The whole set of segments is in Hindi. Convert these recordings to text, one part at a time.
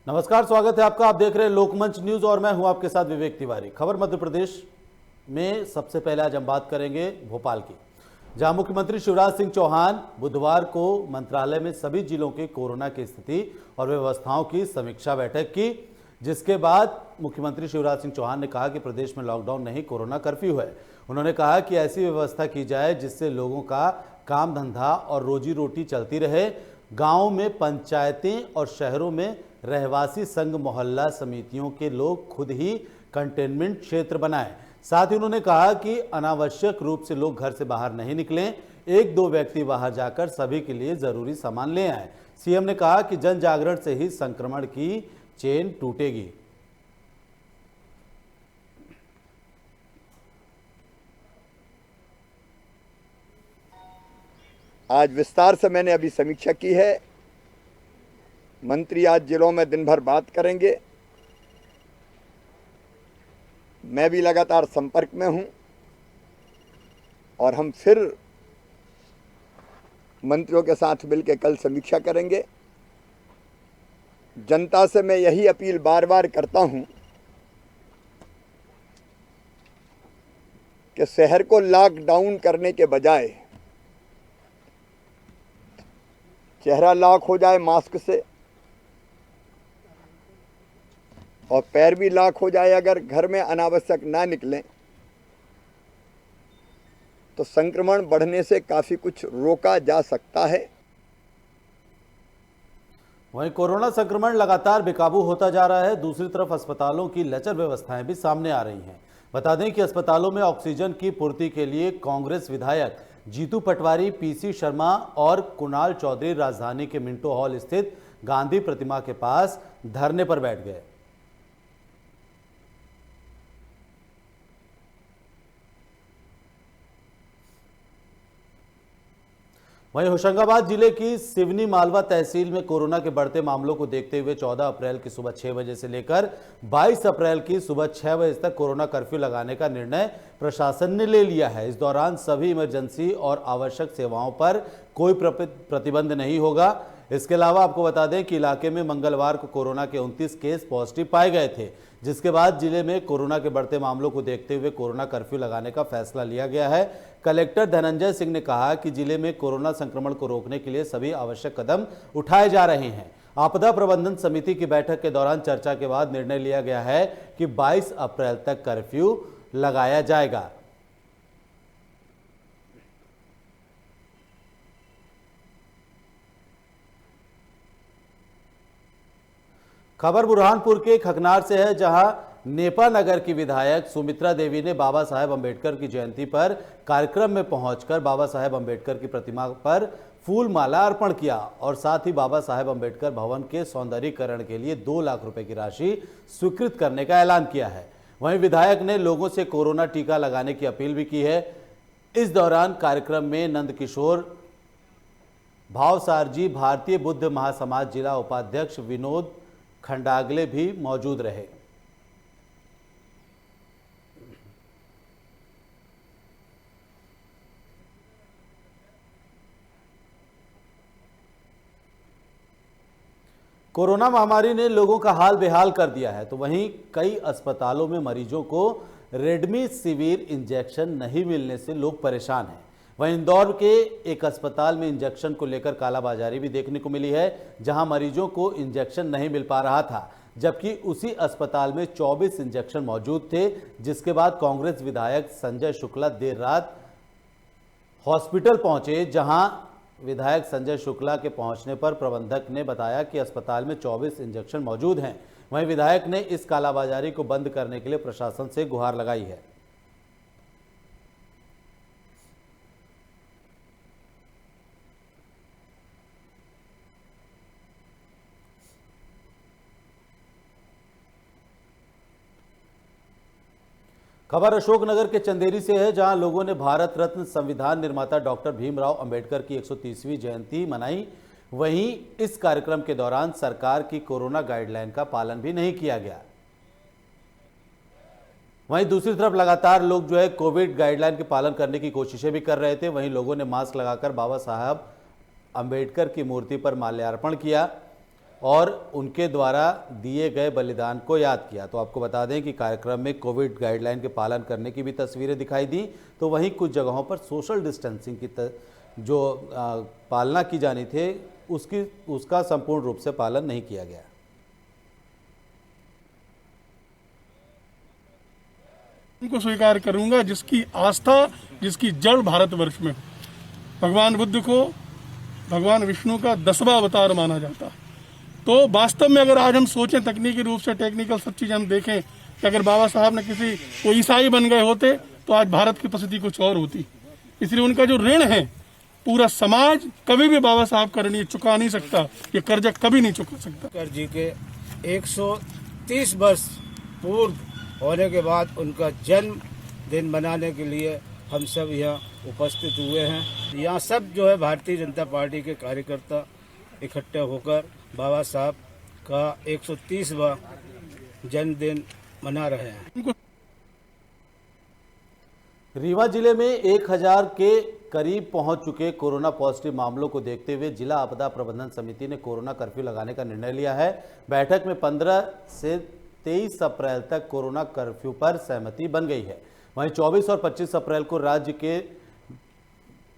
नमस्कार, स्वागत है आपका। आप देख रहे हैं लोकमंच न्यूज और मैं हूं आपके साथ विवेक तिवारी। खबर मध्य प्रदेश में सबसे पहले आज हम बात करेंगे भोपाल की, जहां मुख्यमंत्री शिवराज सिंह चौहान बुधवार को मंत्रालय में सभी जिलों के कोरोना की स्थिति और व्यवस्थाओं की समीक्षा बैठक की, जिसके बाद मुख्यमंत्री शिवराज सिंह चौहान ने कहा कि प्रदेश में लॉकडाउन नहीं, कोरोना कर्फ्यू है। उन्होंने कहा कि ऐसी व्यवस्था की जाए जिससे लोगों का काम धंधा और रोजी रोटी चलती रहे। गाँव में पंचायतें और शहरों में रहवासी संघ मोहल्ला समितियों के लोग खुद ही कंटेनमेंट क्षेत्र बनाएं। साथ ही उन्होंने कहा कि अनावश्यक रूप से लोग घर से बाहर नहीं निकलें, एक दो व्यक्ति बाहर जाकर सभी के लिए जरूरी सामान ले आएं। सीएम ने कहा कि जन जागरण से ही संक्रमण की चेन टूटेगी। आज विस्तार से मैंने अभी समीक्षा की है। मंत्री आज जिलों में दिन भर बात करेंगे। मैं भी लगातार संपर्क में हूं और हम फिर मंत्रियों के साथ मिलकर कल समीक्षा करेंगे। जनता से मैं यही अपील बार बार करता हूं कि शहर को लॉकडाउन करने के बजाय चेहरा लॉक हो जाए मास्क से और पैर भी लॉक हो जाए, अगर घर में अनावश्यक ना निकलें तो संक्रमण बढ़ने से काफी कुछ रोका जा सकता है। वहीं कोरोना संक्रमण लगातार बेकाबू होता जा रहा है। दूसरी तरफ अस्पतालों की लचर व्यवस्थाएं भी सामने आ रही हैं। बता दें कि अस्पतालों में ऑक्सीजन की पूर्ति के लिए कांग्रेस विधायक जीतू पटवारी, पीसी शर्मा और कुणाल चौधरी राजधानी के मिंटो हॉल स्थित गांधी प्रतिमा के पास धरने पर बैठ गए। वहीं होशंगाबाद जिले की सिवनी मालवा तहसील में कोरोना के बढ़ते मामलों को देखते हुए 14 अप्रैल की सुबह 6 बजे से लेकर 22 अप्रैल की सुबह 6 बजे तक कोरोना कर्फ्यू लगाने का निर्णय प्रशासन ने ले लिया है। इस दौरान सभी इमरजेंसी और आवश्यक सेवाओं पर कोई प्रतिबंध नहीं होगा। इसके अलावा आपको बता दें कि इलाके में मंगलवार को कोरोना के 29 केस पॉजिटिव पाए गए थे, जिसके बाद जिले में कोरोना के बढ़ते मामलों को देखते हुए कोरोना कर्फ्यू लगाने का फैसला लिया गया है। कलेक्टर धनंजय सिंह ने कहा कि जिले में कोरोना संक्रमण को रोकने के लिए सभी आवश्यक कदम उठाए जा रहे हैं। आपदा प्रबंधन समिति की बैठक के दौरान चर्चा के बाद निर्णय लिया गया है कि 22 अप्रैल तक कर्फ्यू लगाया जाएगा। खबर बुरहानपुर के खकनार से है, जहां नेपा नगर की विधायक सुमित्रा देवी ने बाबा साहेब अंबेडकर की जयंती पर कार्यक्रम में पहुंचकर बाबा साहेब अंबेडकर की प्रतिमा पर फूल माला अर्पण किया और साथ ही बाबा साहेब अंबेडकर भवन के सौंदर्यीकरण के लिए 2 लाख रुपए की राशि स्वीकृत करने का ऐलान किया है। वहीं विधायक ने लोगों से कोरोना टीका लगाने की अपील भी की है। इस दौरान कार्यक्रम में नंदकिशोर भावसारजी, भारतीय बुद्ध महासमाज जिला उपाध्यक्ष विनोद खंडागले भी मौजूद रहे। कोरोना महामारी ने लोगों का हाल बेहाल कर दिया है, तो वहीं कई अस्पतालों में मरीजों को रेमडेसिविर इंजेक्शन नहीं मिलने से लोग परेशान हैं। वहीं इंदौर के एक अस्पताल में इंजेक्शन को लेकर कालाबाजारी भी देखने को मिली है, जहां मरीजों को इंजेक्शन नहीं मिल पा रहा था, जबकि उसी अस्पताल में 24 इंजेक्शन मौजूद थे। जिसके बाद कांग्रेस विधायक संजय शुक्ला देर रात हॉस्पिटल पहुंचे, जहां विधायक संजय शुक्ला के पहुंचने पर प्रबंधक ने बताया कि अस्पताल में 24 इंजेक्शन मौजूद हैं। वहीं विधायक ने इस कालाबाजारी को बंद करने के लिए प्रशासन से गुहार लगाई है। खबर अशोकनगर के चंदेरी से है, जहां लोगों ने भारत रत्न संविधान निर्माता डॉक्टर भीमराव अंबेडकर की 130वीं जयंती मनाई। वहीं इस कार्यक्रम के दौरान सरकार की कोरोना गाइडलाइन का पालन भी नहीं किया गया। वहीं दूसरी तरफ लगातार लोग कोविड गाइडलाइन के पालन करने की कोशिशें भी कर रहे थे। वहीं लोगों ने मास्क लगाकर बाबा साहब अंबेडकर की मूर्ति पर माल्यार्पण किया और उनके द्वारा दिए गए बलिदान को याद किया। तो आपको बता दें कि कार्यक्रम में कोविड गाइडलाइन के पालन करने की भी तस्वीरें दिखाई दी, तो वहीं कुछ जगहों पर सोशल डिस्टेंसिंग की जो पालना की जानी थी उसका संपूर्ण रूप से पालन नहीं किया गया। उनको स्वीकार करूंगा जिसकी आस्था, जिसकी जड़ भारतवर्ष में। भगवान बुद्ध को भगवान विष्णु का 10वां अवतार माना जाता है। तो वास्तव में अगर आज हम सोचें तकनीकी रूप से, टेक्निकल सब चीजें हम देखें कि अगर बाबा साहब ने वो ईसाई बन गए होते तो आज भारत की परिस्थिति कुछ और होती। इसलिए उनका जो ऋण है पूरा समाज कभी भी बाबा साहब का ऋण चुका नहीं सकता, ये कर्जा कभी नहीं चुका सकता। अम्बेडकर जी के 130 वर्ष पूर्ण होने के बाद उनका जन्म दिन मनाने के लिए हम सब यहाँ उपस्थित हुए हैं। यहाँ सब जो है भारतीय जनता पार्टी के कार्यकर्ता इकट्ठे होकर बाबा साहब का 130वां जन्मदिन मना रहे हैं। रीवा जिले में 1000 के करीब पहुंच चुके कोरोना पॉजिटिव मामलों को देखते हुए जिला आपदा प्रबंधन समिति ने कोरोना कर्फ्यू लगाने का निर्णय लिया है। बैठक में 15 से 23 अप्रैल तक कोरोना कर्फ्यू पर सहमति बन गई है। वहीं 24 और 25 अप्रैल को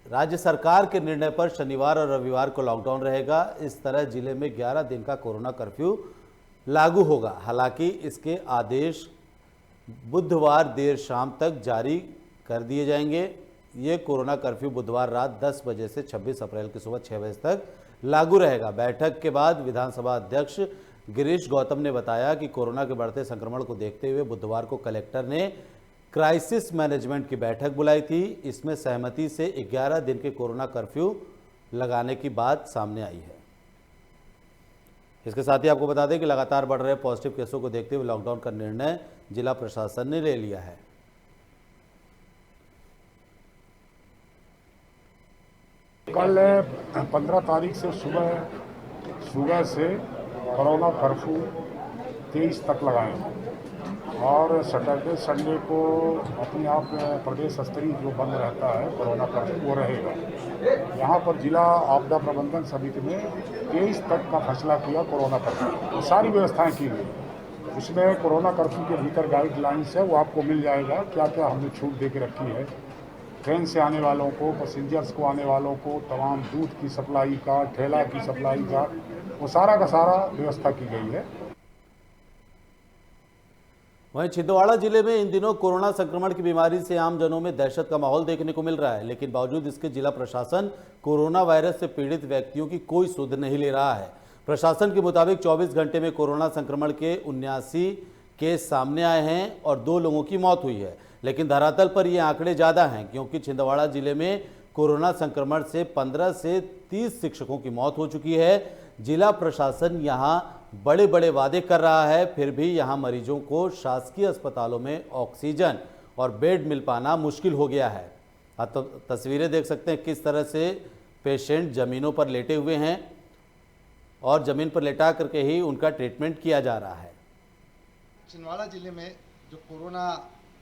राज्य सरकार के निर्णय पर शनिवार और रविवार को लॉकडाउन रहेगा। इस तरह जिले में 11 दिन का कोरोना कर्फ्यू लागू होगा। हालांकि इसके आदेश बुधवार देर शाम तक जारी कर दिए जाएंगे। ये कोरोना कर्फ्यू बुधवार रात 10 बजे से 26 अप्रैल की सुबह 6 बजे तक लागू रहेगा। बैठक के बाद विधानसभा अध्यक्ष गिरीश गौतम ने बताया कि कोरोना के बढ़ते संक्रमण को देखते हुए बुधवार को कलेक्टर ने क्राइसिस मैनेजमेंट की बैठक बुलाई थी। इसमें सहमति से 11 दिन के कोरोना कर्फ्यू लगाने की बात सामने आई है। इसके साथ ही आपको बता दें कि लगातार बढ़ रहे पॉजिटिव केसों को देखते हुए लॉकडाउन का निर्णय जिला प्रशासन ने ले लिया है। कल 15 तारीख से सुबह से कोरोना कर्फ्यू 23 तक लगाए और सैटरडे संडे को अपने आप प्रदेश स्तरीय जो बंद रहता है कोरोना कर्फ्यू वो रहेगा। यहाँ पर जिला आपदा प्रबंधन समिति ने 23 तक का फैसला किया कोरोना कर्फ्यू। तो सारी व्यवस्थाएं की गई। उसमें कोरोना कर्फ्यू के भीतर गाइडलाइंस है, वो आपको मिल जाएगा क्या क्या हमने छूट दे के रखी है। ट्रेन से आने वालों को, पैसेंजर्स को आने वालों को तमाम दूध की सप्लाई का, ठेला की सप्लाई का, वो सारा का सारा व्यवस्था की गई है। वहीं छिंदवाड़ा जिले में इन दिनों कोरोना संक्रमण की बीमारी से आमजनों में दहशत का माहौल देखने को मिल रहा है, लेकिन बावजूद इसके जिला प्रशासन कोरोना वायरस से पीड़ित व्यक्तियों की कोई सुध नहीं ले रहा है। प्रशासन के मुताबिक 24 घंटे में कोरोना संक्रमण के 79 केस सामने आए हैं और 2 लोगों की मौत हुई है। लेकिन धरातल पर ये आंकड़े ज़्यादा हैं, क्योंकि छिंदवाड़ा जिले में कोरोना संक्रमण से 15 से 30 शिक्षकों की मौत हो चुकी है। जिला प्रशासन यहाँ बड़े बड़े वादे कर रहा है, फिर भी यहाँ मरीजों को शासकीय अस्पतालों में ऑक्सीजन और बेड मिल पाना मुश्किल हो गया है। आप तो तस्वीरें देख सकते हैं किस तरह से पेशेंट ज़मीनों पर लेटे हुए हैं और ज़मीन पर लेटा करके ही उनका ट्रीटमेंट किया जा रहा है। छिंदवाड़ा जिले में जो कोरोना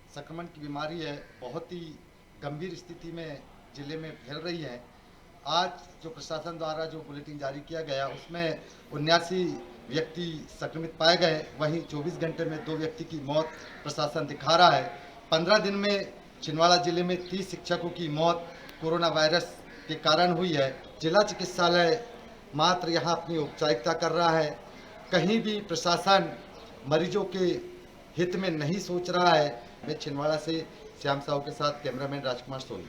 संक्रमण की बीमारी है बहुत ही गंभीर स्थिति में जिले में फैल रही है। आज जो प्रशासन द्वारा जो बुलेटिन जारी किया गया उसमें 79 व्यक्ति संक्रमित पाए गए। वहीं 24 घंटे में 2 व्यक्ति की मौत प्रशासन दिखा रहा है। 15 दिन में छिंदवाड़ा जिले में 30 शिक्षकों की मौत कोरोना वायरस के कारण हुई है। जिला चिकित्सालय मात्र यहां अपनी औपचारिकता कर रहा है। कहीं भी प्रशासन मरीजों के हित में नहीं सोच रहा है। मैं छिंदवाड़ा से श्याम साहू के साथ कैमरामैन राजकुमार सोनी।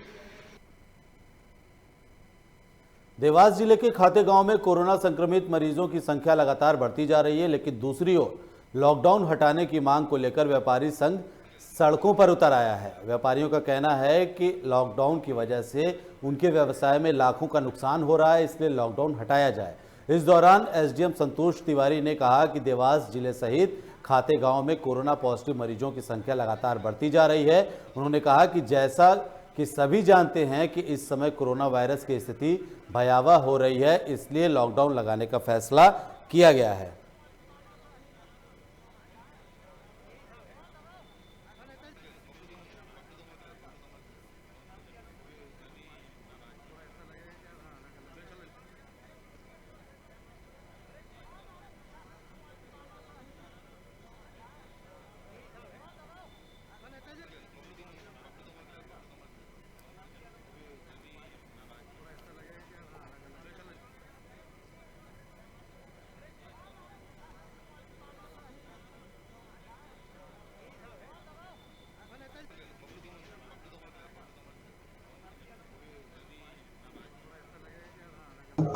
देवास जिले के खाते गांव में कोरोना संक्रमित मरीजों की संख्या लगातार बढ़ती जा रही है, लेकिन दूसरी ओर लॉकडाउन हटाने की मांग को लेकर व्यापारी संघ सड़कों पर उतर आया है। व्यापारियों का कहना है कि लॉकडाउन की वजह से उनके व्यवसाय में लाखों का नुकसान हो रहा है, इसलिए लॉकडाउन हटाया जाए। इस दौरान एसडीएम संतोष तिवारी ने कहा कि देवास जिले सहित खाते गांव में कोरोना पॉजिटिव मरीजों की संख्या लगातार बढ़ती जा रही है। उन्होंने कहा कि जैसा कि सभी जानते हैं कि इस समय कोरोना वायरस की स्थिति भयावह हो रही है, इसलिए लॉकडाउन लगाने का फैसला किया गया है।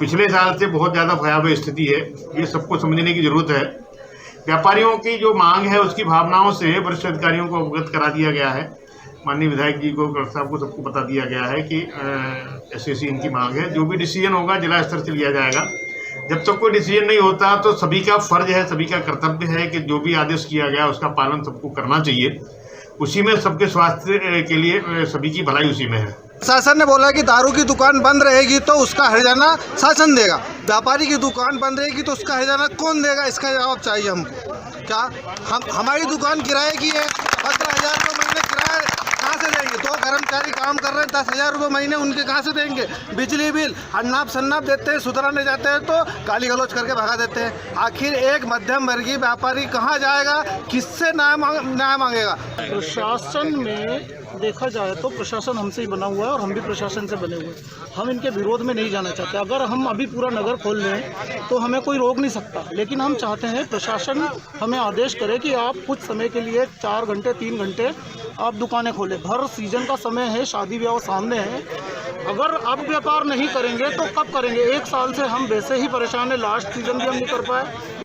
पिछले साल से बहुत ज़्यादा भयावह स्थिति है, ये सबको समझने की जरूरत है। व्यापारियों की जो मांग है उसकी भावनाओं से वरिष्ठ अधिकारियों को अवगत करा दिया गया है। माननीय विधायक जी को, कलेक्टर साहब को, सबको बता दिया गया है कि ऐसी इनकी मांग है। जो भी डिसीजन होगा जिला स्तर से लिया जाएगा। जब तक कोई डिसीजन नहीं होता तो सभी का फर्ज है, सभी का कर्तव्य है कि जो भी आदेश किया गया उसका पालन सबको करना चाहिए। उसी में सबके स्वास्थ्य के लिए सभी की भलाई उसी में है। शासन ने बोला कि दारू की दुकान बंद रहेगी तो उसका हर्जाना शासन देगा, व्यापारी की दुकान बंद रहेगी तो उसका हर्जाना कौन देगा? इसका जवाब चाहिए हमको। क्या हमारी दुकान किराए की है, 15,000 रुपये महीने किराया कहाँ से देंगे? 2 कर्मचारी काम कर रहे हैं, 10,000 रुपये महीने उनके कहाँ से देंगे? बिजली बिल अन्नाप शन्नाप देते हैं, सुधराने जाते हैं तो गाली गलौज करके भगा देते हैं। आखिर एक मध्यम वर्गीय व्यापारी कहाँ जाएगा, किससे न्याय मांगेगा? प्रशासन में देखा जाए तो प्रशासन हमसे ही बना हुआ है और हम भी प्रशासन से बने हुए हैं। हम इनके विरोध में नहीं जाना चाहते। अगर हम अभी पूरा नगर खोल लें तो हमें कोई रोक नहीं सकता, लेकिन हम चाहते हैं प्रशासन हमें आदेश करे कि आप कुछ समय के लिए 4 घंटे 3 घंटे आप दुकानें खोलें। भर सीजन का समय है, शादी ब्याह सामने है। अगर अब व्यापार नहीं करेंगे तो कब करेंगे? 1 साल से हम वैसे ही परेशान है, लास्ट सीजन भी हम नहीं कर पाए।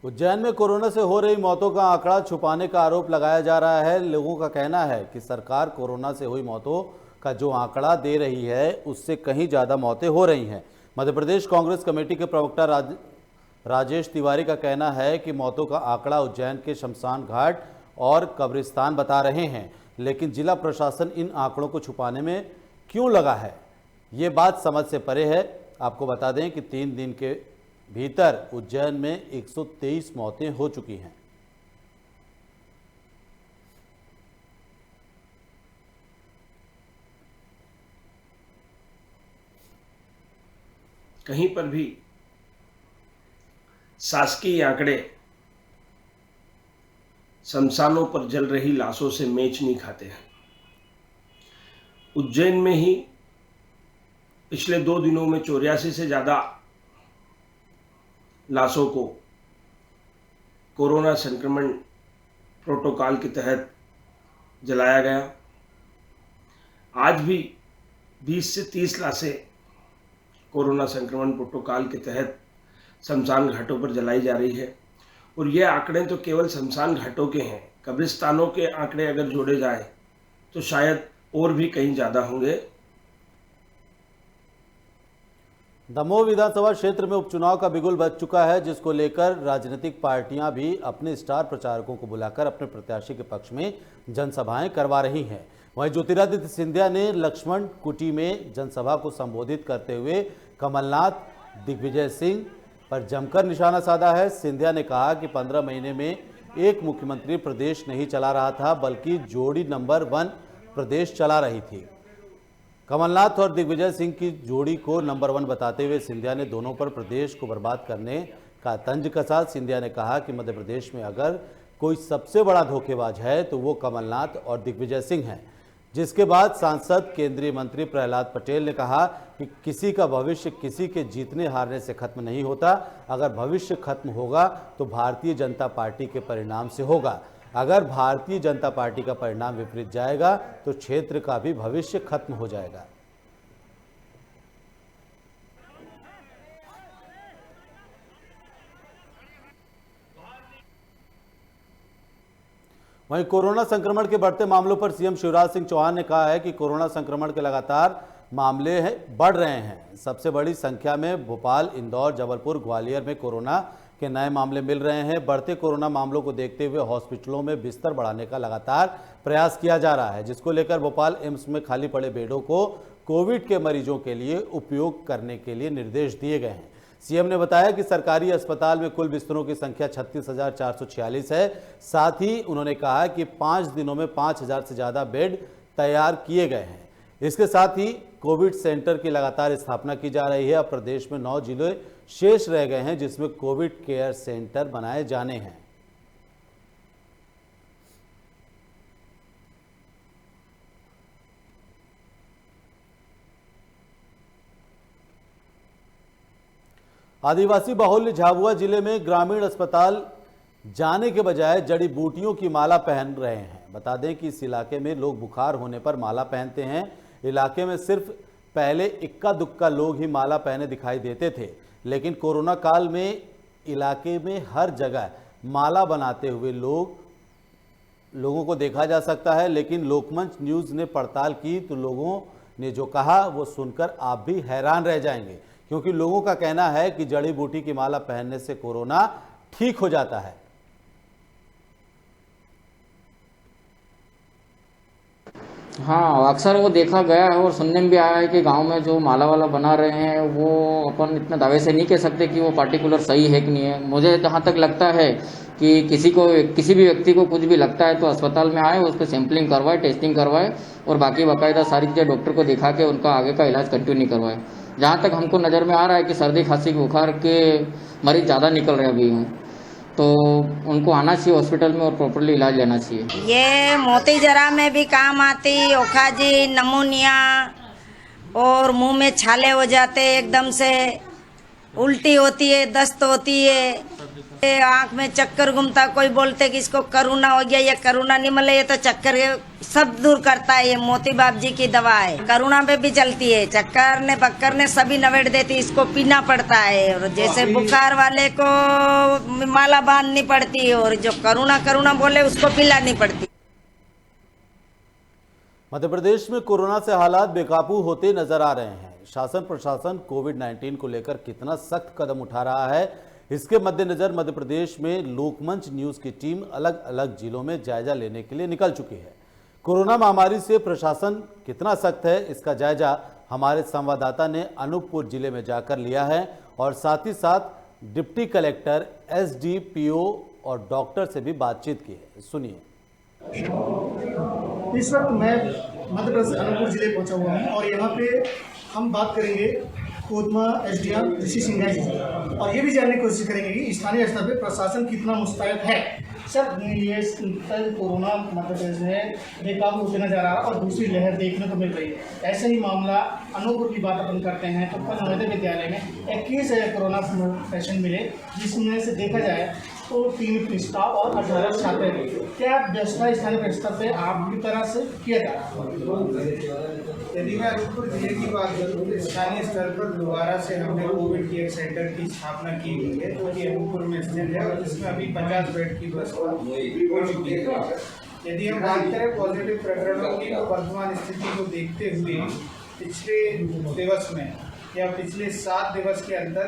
उज्जैन में कोरोना से हो रही मौतों का आंकड़ा छुपाने का आरोप लगाया जा रहा है। लोगों का कहना है कि सरकार कोरोना से हुई मौतों का जो आंकड़ा दे रही है उससे कहीं ज़्यादा मौतें हो रही हैं। मध्य प्रदेश कांग्रेस कमेटी के प्रवक्ता राजेश तिवारी का कहना है कि मौतों का आंकड़ा उज्जैन के शमशान घाट और कब्रिस्तान बता रहे हैं, लेकिन जिला प्रशासन इन आंकड़ों को छुपाने में क्यों लगा है, ये बात समझ से परे है। आपको बता दें कि 3 दिन के भीतर उज्जैन में 123 मौतें हो चुकी हैं। कहीं पर भी शासकीय आंकड़े शमशानों पर जल रही लाशों से मेच नहीं खाते हैं। उज्जैन में ही पिछले 2 दिनों में 84 से ज़्यादा लाशों को कोरोना संक्रमण प्रोटोकॉल के तहत जलाया गया। आज भी 20 से 30 लाशें कोरोना संक्रमण प्रोटोकॉल के तहत शमशान घाटों पर जलाई जा रही है। और ये आंकड़े तो केवल शमशान घाटों के हैं। कब्रिस्तानों के आंकड़े अगर जोड़े जाएं तो शायद और भी कहीं ज़्यादा होंगे। दमोह विधानसभा क्षेत्र में उपचुनाव का बिगुल बज चुका है, जिसको लेकर राजनीतिक पार्टियां भी अपने स्टार प्रचारकों को बुलाकर अपने प्रत्याशी के पक्ष में जनसभाएं करवा रही हैं। वहीं ज्योतिरादित्य सिंधिया ने लक्ष्मण कुटी में जनसभा को संबोधित करते हुए कमलनाथ दिग्विजय सिंह पर जमकर निशाना साधा है। सिंधिया ने कहा कि 15 महीने में एक मुख्यमंत्री प्रदेश नहीं चला रहा था, बल्कि जोड़ी नंबर 1 प्रदेश चला रही थी। कमलनाथ और दिग्विजय सिंह की जोड़ी को नंबर 1 बताते हुए सिंधिया ने दोनों पर प्रदेश को बर्बाद करने का तंज कसा। सिंधिया ने कहा कि मध्य प्रदेश में अगर कोई सबसे बड़ा धोखेबाज है तो वो कमलनाथ और दिग्विजय सिंह हैं। जिसके बाद सांसद केंद्रीय मंत्री प्रहलाद पटेल ने कहा कि किसी का भविष्य किसी के जीतने हारने से खत्म नहीं होता। अगर भविष्य खत्म होगा तो भारतीय जनता पार्टी के परिणाम से होगा। अगर भारतीय जनता पार्टी का परिणाम विपरीत जाएगा तो क्षेत्र का भी भविष्य खत्म हो जाएगा। वहीं कोरोना संक्रमण के बढ़ते मामलों पर सीएम शिवराज सिंह चौहान ने कहा है कि कोरोना संक्रमण के लगातार मामले बढ़ रहे हैं। सबसे बड़ी संख्या में भोपाल, इंदौर, जबलपुर, ग्वालियर में कोरोना के नए मामले मिल रहे हैं। बढ़ते कोरोना मामलों को देखते हुए हॉस्पिटलों में बिस्तर बढ़ाने का लगातार प्रयास किया जा रहा है, जिसको लेकर भोपाल एम्स में खाली पड़े बेडों को कोविड के मरीजों के लिए उपयोग करने के लिए निर्देश दिए गए हैं। सीएम ने बताया कि सरकारी अस्पताल में कुल बिस्तरों की संख्या 36,446 है। साथ ही उन्होंने कहा कि 5 दिनों में 5,000 से ज़्यादा बेड तैयार किए गए हैं। इसके साथ ही कोविड सेंटर की लगातार स्थापना की जा रही है। अब प्रदेश में 9 जिले शेष रह गए हैं जिसमें कोविड केयर सेंटर बनाए जाने हैं। आदिवासी बाहुल्य झाबुआ जिले में ग्रामीण अस्पताल जाने के बजाय जड़ी बूटियों की माला पहन रहे हैं। बता दें कि इस इलाके में लोग बुखार होने पर माला पहनते हैं। इलाके में सिर्फ पहले इक्का दुक्का लोग ही माला पहने दिखाई देते थे, लेकिन कोरोना काल में इलाके में हर जगह माला बनाते हुए लोगों को देखा जा सकता है। लेकिन लोकमंच न्यूज़ ने पड़ताल की तो लोगों ने जो कहा वो सुनकर आप भी हैरान रह जाएंगे, क्योंकि लोगों का कहना है कि जड़ी बूटी की माला पहनने से कोरोना ठीक हो जाता है। हाँ, अक्सर वो देखा गया है और सुनने में भी आया है कि गांव में जो माला वाला बना रहे हैं वो अपन इतने दावे से नहीं कह सकते कि वो पार्टिकुलर सही है कि नहीं है। मुझे जहाँ तक लगता है कि किसी भी व्यक्ति को कुछ भी लगता है तो अस्पताल में आए, उस पर सैंपलिंग करवाए, टेस्टिंग करवाए और बाकी बाकायदा सारी चीज़ें डॉक्टर को दिखा के उनका आगे का इलाज कंटिन्यू करवाए। जहाँ तक हमको नज़र में आ रहा है कि सर्दी खांसी बुखार के मरीज ज़्यादा निकल रहे अभी हैं, तो उनको आना चाहिए हॉस्पिटल में और प्रॉपरली इलाज लेना चाहिए। ये मोती जरा में भी काम आती, ओखाजी, नमूनिया और मुंह में छाले हो जाते, एकदम से उल्टी होती है, दस्त होती है, आंख में चक्कर घूमता। कोई बोलते कि इसको करोना हो गया, ये करोना नहीं मिले, ये तो चक्कर सब दूर करता है। ये मोती बाप जी की दवा है, करोना पे भी चलती है, चक्कर ने बक्कर ने सभी नवेड़ देती, इसको पीना पड़ता है। और जैसे बुखार वाले को माला बांधनी पड़ती है और जो करोना बोले उसको पिलानी पड़ती। मध्य प्रदेश में कोरोना से हालात बेकाबू होते नजर आ रहे हैं। शासन प्रशासन कोविड-19 को लेकर कितना सख्त कदम उठा रहा है, इसके मद्देनजर मध्य प्रदेश में लोकमंच न्यूज़ की टीम अलग अलग जिलों में जायजा लेने के लिए निकल चुकी है। कोरोना महामारी से प्रशासन कितना सख्त है, इसका जायजा हमारे संवाददाता ने अनूपपुर जिले में जाकर लिया है और साथ ही साथ डिप्टी कलेक्टर, एसडीपीओ और डॉक्टर से भी बातचीत की है। सुनिए। इस वक्त मैं मध्य प्रदेश अनूपपुर जिले पहुंचा हुआ हूं और यहाँ पे हम बात करेंगे कोतमा एसडीएम ऋषि सिंघा जी और ये भी जानने की कोशिश करेंगे कि स्थानीय स्तर पे प्रशासन कितना मुस्तैद है। सर, ये कोरोना मध्य प्रदेश में बेकाबू होते नजर आ रहा है और दूसरी लहर देखने को मिल रही है। ऐसे ही मामला अनूपपुर की बात अपन करते हैं तो कल नवोदय विद्यालय में 21 कोरोना पेशेंट मिले, जिसमें से देखा जाए तो 3 स्टाफ और 18 छात्र। क्या व्यवस्था स्थानीय स्तर पे आपकी तरह से किया जा रहा है? यदि मैं अनूपपुर जिले की बात करूँ तो स्थानीय स्तर पर दोबारा से हमने कोविड केयर सेंटर की स्थापना की हुई है, जो कि अनूपपुर में स्थित है और जिसमें अभी 50 बेड की व्यवस्था हो चुकी है। यदि हम बात करें पॉजिटिव प्रकरणों की तो वर्तमान स्थिति को देखते हुए पिछले दिवस में या पिछले 7 दिवस के अंदर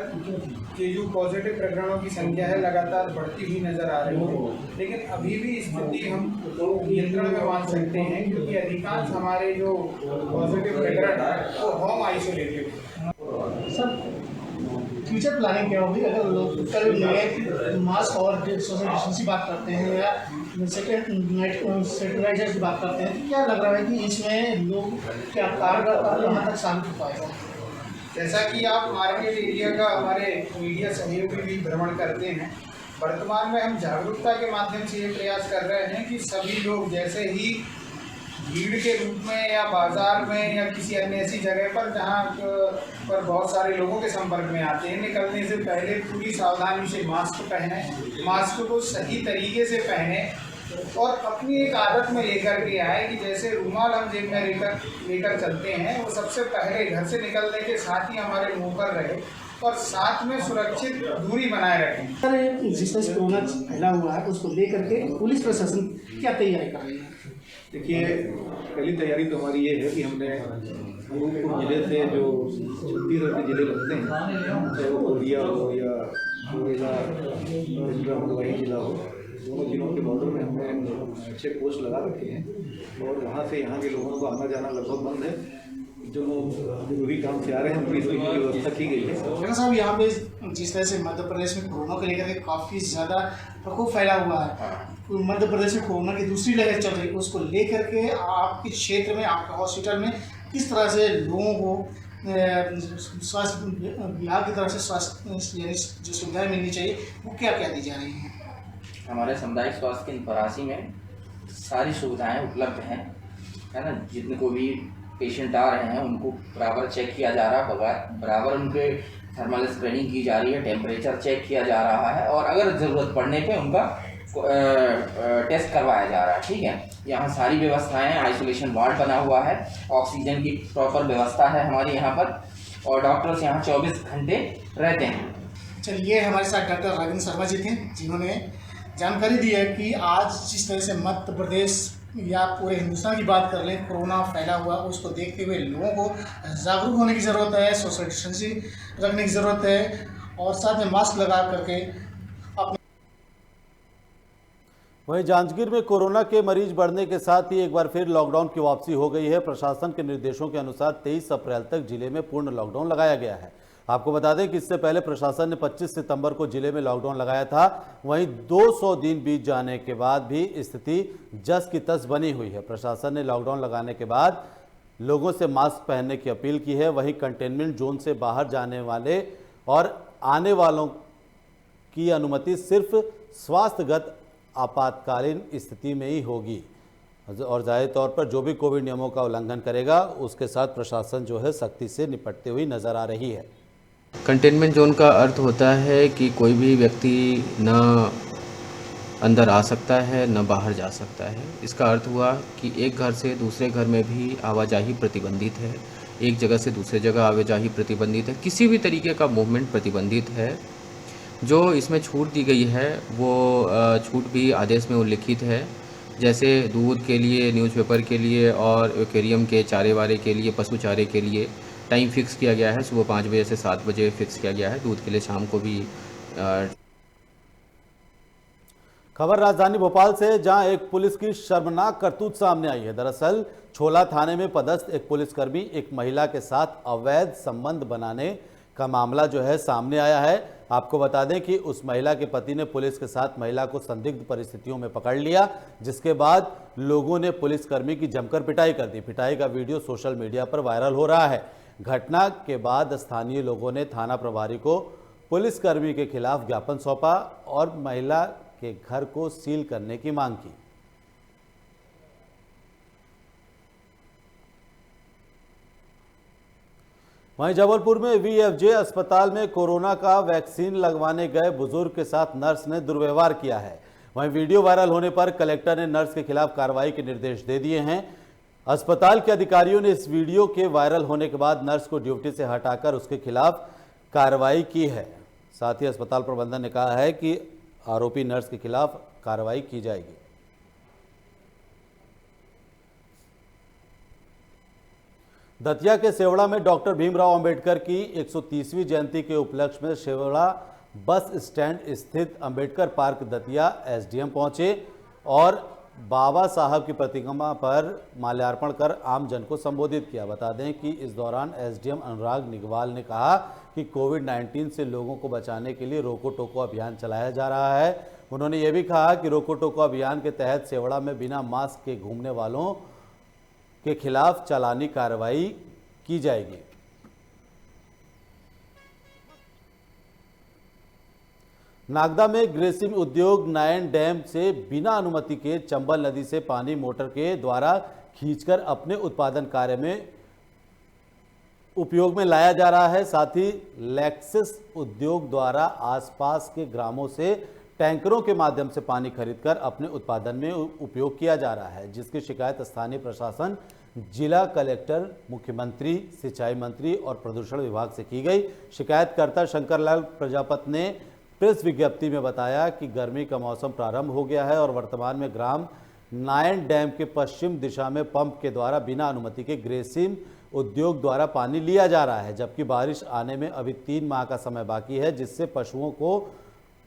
ये जो पॉजिटिव प्रकरणों की संख्या है लगातार बढ़ती हुई नजर आ रही है, लेकिन अभी भी स्थिति हम नियंत्रण में मान सकते हैं क्योंकि अधिकांश हमारे जो पॉजिटिव प्रकरण है वो होम आइसोलेटेड है। सर, फ्यूचर प्लानिंग क्या होगी अगर लोग कल नए मास्क और सोशल डिस्टेंस की बात करते हैं या सैनिटाइजर की बात करते हैं, तो क्या लग रहा है कि इसमें लोग क्या कारगर कहाँ तक साबित हो पाएगा? जैसा कि आप मार्केट एरिया का हमारे मीडिया सहयोगी भी भ्रमण करते हैं, वर्तमान में हम जागरूकता के माध्यम से ये प्रयास कर रहे हैं कि सभी लोग जैसे ही भीड़ के रूप में या बाजार में या किसी अन्य ऐसी जगह पर जहाँ पर बहुत सारे लोगों के संपर्क में आते हैं, निकलने से पहले पूरी सावधानी से मास्क पहने, मास्क को सही तरीके से पहने और अपनी एक आदत में लेकर के आए कि जैसे रुमाल हम जेब में लेकर चलते हैं, वो सबसे पहले घर से निकलने के साथ ही हमारे मुंह पर रहे और साथ में सुरक्षित दूरी बनाए रखें। सर, जिस तरह से कोरोना फैला हुआ है उसको लेकर के पुलिस प्रशासन क्या तैयारी कर रही है? देखिए, पहली तैयारी तो हमारी ये है कि हमने अनूपपुर जिले से जो छत्तीसगढ़ के जिले लगते हैं, चाहे वो कोरिया हो या मुरैना जिला हो, दोनों जिलों के बॉर्डर में हमने अच्छे पोस्ट लगा रखे हैं और वहाँ से यहाँ के लोगों को आना जाना लगभग बंद है। जो जरूरी काम से आ रहे हैं उनकी तो ये व्यवस्था की गई है। डॉक्टर साहब, यहाँ पे जिस तरह से मध्य प्रदेश में कोरोना को लेकर के काफ़ी ज़्यादा प्रकोप फैला हुआ है, मध्य प्रदेश में कोरोना की दूसरी लहर चल रही है, उसको लेकर के आपके क्षेत्र में, आपके हॉस्पिटल में किस तरह से लोगों को स्वास्थ्य विभाग की तरफ से स्वास्थ्य यानी जो सुविधाएँ मिलनी चाहिए वो क्या क्या दी जा रही हैं? हमारे सामुदायिक स्वास्थ्य केंद्र परासी में सारी सुविधाएं उपलब्ध हैं, है ना। जितने को भी पेशेंट आ रहे हैं उनको बराबर चेक किया जा रहा है, बराबर उनके थर्मल स्क्रीनिंग की जा रही है, टेम्परेचर चेक किया जा रहा है और अगर ज़रूरत पड़ने पे उनका टेस्ट करवाया जा रहा है। ठीक है, यहाँ सारी व्यवस्थाएं, आइसोलेशन वार्ड बना हुआ है, ऑक्सीजन की प्रॉपर व्यवस्था है हमारे यहाँ पर, और डॉक्टर्स यहाँ 24 घंटे रहते हैं। चलिए, हमारे साथ डॉक्टर राजेंद्र शर्मा जी थे, जिन्होंने जानकारी दी है कि आज जिस तरह से मध्य प्रदेश या पूरे हिंदुस्तान की बात कर लें, कोरोना फैला हुआ, उसको देखते हुए लोगों को जागरूक होने की ज़रूरत है, सोशल डिस्टेंसिंग रखने की ज़रूरत है, और साथ में मास्क लगा करके अपने। वहीं जांजगीर में कोरोना के मरीज बढ़ने के साथ ही एक बार फिर लॉकडाउन की वापसी हो गई है। प्रशासन के निर्देशों के अनुसार 23 अप्रैल तक जिले में पूर्ण लॉकडाउन लगाया गया है। आपको बता दें कि इससे पहले प्रशासन ने 25 सितंबर को जिले में लॉकडाउन लगाया था। वहीं 200 दिन बीत जाने के बाद भी स्थिति जस की तस बनी हुई है। प्रशासन ने लॉकडाउन लगाने के बाद लोगों से मास्क पहनने की अपील की है। वहीं कंटेनमेंट जोन से बाहर जाने वाले और आने वालों की अनुमति सिर्फ स्वास्थ्यगत आपातकालीन स्थिति में ही होगी, और जाहिर तौर पर जो भी कोविड नियमों का उल्लंघन करेगा उसके साथ प्रशासन जो है सख्ती से निपटते हुए नजर आ रही है। कंटेनमेंट जोन का अर्थ होता है कि कोई भी व्यक्ति न अंदर आ सकता है न बाहर जा सकता है। इसका अर्थ हुआ कि एक घर से दूसरे घर में भी आवाजाही प्रतिबंधित है, एक जगह से दूसरे जगह आवाजाही प्रतिबंधित है, किसी भी तरीके का मूवमेंट प्रतिबंधित है। जो इसमें छूट दी गई है वो छूट भी आदेश में उल्लिखित है, जैसे दूध के लिए, न्यूज़पेपर के लिए और एक्वेरियम के चारे वारे के लिए, पशु चारे के लिए टाइम फिक्स किया गया है। सुबह 5 बजे से 7 बजे फिक्स किया गया है। दूध के लिए शाम को भी। खबर राजधानी भोपाल से, जहां एक पुलिस की शर्मनाक करतूत सामने आई है। दरअसल छोला थाने में पदस्थ एक पुलिसकर्मी एक महिला के साथ अवैध संबंध बनाने का मामला जो है सामने आया है। आपको बता दें कि उस महिला के पति ने पुलिस के साथ महिला को संदिग्ध परिस्थितियों में पकड़ लिया, जिसके बाद लोगों ने पुलिसकर्मी की जमकर पिटाई कर दी। पिटाई का वीडियो सोशल मीडिया पर वायरल हो रहा है। घटना के बाद स्थानीय लोगों ने थाना प्रभारी को पुलिसकर्मी के खिलाफ ज्ञापन सौंपा और महिला के घर को सील करने की मांग की। वहीं जबलपुर में वीएफजे अस्पताल में कोरोना का वैक्सीन लगवाने गए बुजुर्ग के साथ नर्स ने दुर्व्यवहार किया है। वहीं वीडियो वायरल होने पर कलेक्टर ने नर्स के खिलाफ कार्रवाई के निर्देश दे दिए हैं। अस्पताल के अधिकारियों ने इस वीडियो के वायरल होने के बाद नर्स को ड्यूटी से हटाकर उसके खिलाफ कार्रवाई की है। साथ ही अस्पताल प्रबंधन ने कहा है कि आरोपी नर्स के खिलाफ कार्रवाई की जाएगी। दतिया के सेवड़ा में डॉक्टर भीमराव अंबेडकर की 130वीं जयंती के उपलक्ष्य में सेवड़ा बस स्टैंड स्थित अंबेडकर पार्क दतिया एसडीएम पहुंचे और बाबा साहब की प्रतिमा पर माल्यार्पण कर आम जन को संबोधित किया। बता दें कि इस दौरान एसडीएम अनुराग निगवाल ने कहा कि कोविड-19 से लोगों को बचाने के लिए रोको टोको अभियान चलाया जा रहा है। उन्होंने ये भी कहा कि रोको टोको अभियान के तहत सेवड़ा में बिना मास्क के घूमने वालों के खिलाफ चालानी कार्रवाई की जाएगी। नागदा में ग्रेसिम उद्योग नारायण डैम से बिना अनुमति के चंबल नदी से पानी मोटर के द्वारा खींचकर अपने उत्पादन कार्य में उपयोग में लाया जा रहा है। साथ ही लैक्सिस उद्योग द्वारा आसपास के ग्रामों से टैंकरों के माध्यम से पानी खरीदकर अपने उत्पादन में उपयोग किया जा रहा है, जिसकी शिकायत स्थानीय प्रशासन, जिला कलेक्टर, मुख्यमंत्री, सिंचाई मंत्री और प्रदूषण विभाग से की गई। शिकायतकर्ता शंकरलाल प्रजापति ने प्रेस विज्ञप्ति में बताया कि गर्मी का मौसम प्रारंभ हो गया है और वर्तमान में ग्राम नारायण डैम के पश्चिम दिशा में पंप के द्वारा बिना अनुमति के ग्रेसिम उद्योग द्वारा पानी लिया जा रहा है, जबकि बारिश आने में अभी 3 माह का समय बाकी है, जिससे पशुओं को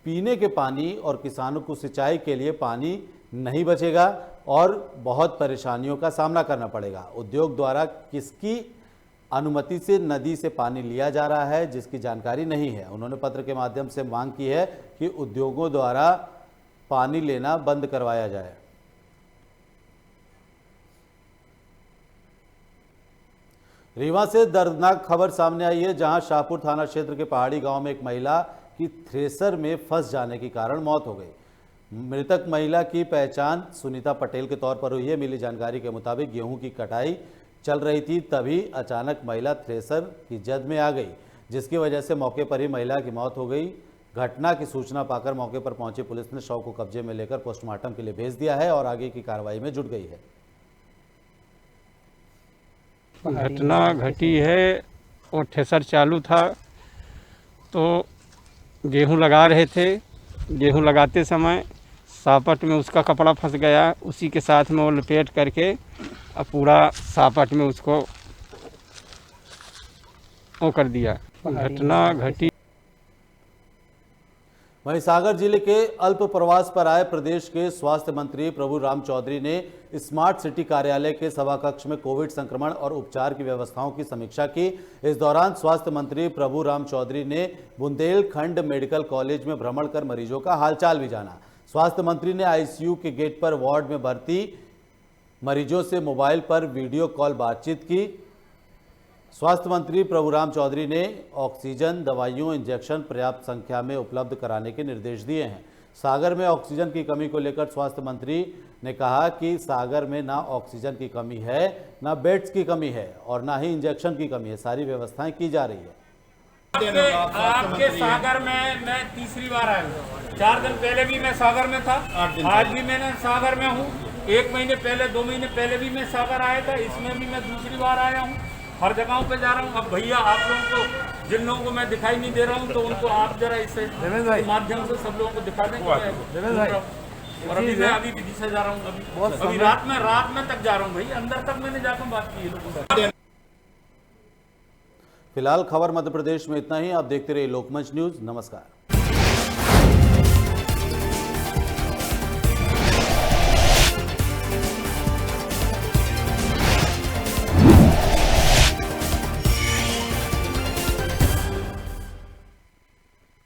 पीने के पानी और किसानों को सिंचाई के लिए पानी नहीं बचेगा और बहुत परेशानियों का सामना करना पड़ेगा। उद्योग द्वारा किसकी अनुमति से नदी से पानी लिया जा रहा है, जिसकी जानकारी नहीं है। उन्होंने पत्र के माध्यम से मांग की है कि उद्योगों द्वारा पानी लेना बंद करवाया जाए। रीवा से दर्दनाक खबर सामने आई है, जहां शाहपुर थाना क्षेत्र के पहाड़ी गांव में एक महिला की थ्रेसर में फंस जाने के कारण मौत हो गई। मृतक महिला की पहचान सुनीता पटेल के तौर पर हुई है। मिली जानकारी के मुताबिक गेहूं की कटाई चल रही थी, तभी अचानक महिला थ्रेसर की जद में आ गई, जिसकी वजह से मौके पर ही महिला की मौत हो गई। घटना की सूचना पाकर मौके पर पहुंची पुलिस ने शव को कब्जे में लेकर पोस्टमार्टम के लिए भेज दिया है और आगे की कार्रवाई में जुट गई है। घटना घटी है और ठेसर चालू था तो गेहूं लगा रहे थे। गेहूं लगाते समय सापट में उसका कपड़ा फंस गया, उसी के साथ में वो लपेट करके अब पूरा सापट में उसको वो कर दिया। घटना घटी। वहीं सागर जिले के अल्प प्रवास पर आए प्रदेश के स्वास्थ्य मंत्री प्रभु राम चौधरी ने स्मार्ट सिटी कार्यालय के सभाकक्ष में कोविड संक्रमण और उपचार की व्यवस्थाओं की समीक्षा की। इस दौरान स्वास्थ्य मंत्री प्रभु राम चौधरी ने बुंदेलखंड मेडिकल कॉलेज में भ्रमण कर मरीजों का हालचाल भी जाना। स्वास्थ्य मंत्री ने आईसीयू के गेट पर वार्ड में भर्ती मरीजों से मोबाइल पर वीडियो कॉल बातचीत की। स्वास्थ्य मंत्री प्रभु राम चौधरी ने ऑक्सीजन, दवाइयों, इंजेक्शन पर्याप्त संख्या में उपलब्ध कराने के निर्देश दिए हैं। सागर में ऑक्सीजन की कमी को लेकर स्वास्थ्य मंत्री ने कहा कि सागर में ना ऑक्सीजन की कमी है, ना बेड्स की कमी है और ना ही इंजेक्शन की कमी है। सारी व्यवस्थाएं की जा रही है। आपके सागर में मैं तीसरी बार आया हूँ। 4 दिन पहले भी मैं सागर में था, आज भी मैं सागर में हूँ। 1 महीने पहले, 2 महीने पहले भी मैं सागर आया था, इसमें भी मैं दूसरी बार आया हूँ। हर जगहों पे जा रहा हूँ। अब भैया आप लोगों को, जिन लोगों को मैं दिखाई नहीं दे रहा हूँ, तो उनको आप जरा इससे माध्यम से सब लोगों को दिखा दें। और अभी मैं अभी विदिशा जा रहा हूँ, अभी रात में तक जा रहा हूँ भाई, अंदर तक मैंने जाकर बात की है लोगों से। फिलहाल खबर मध्य प्रदेश में इतना ही। आप देखते रहिए लोकमंच न्यूज। नमस्कार।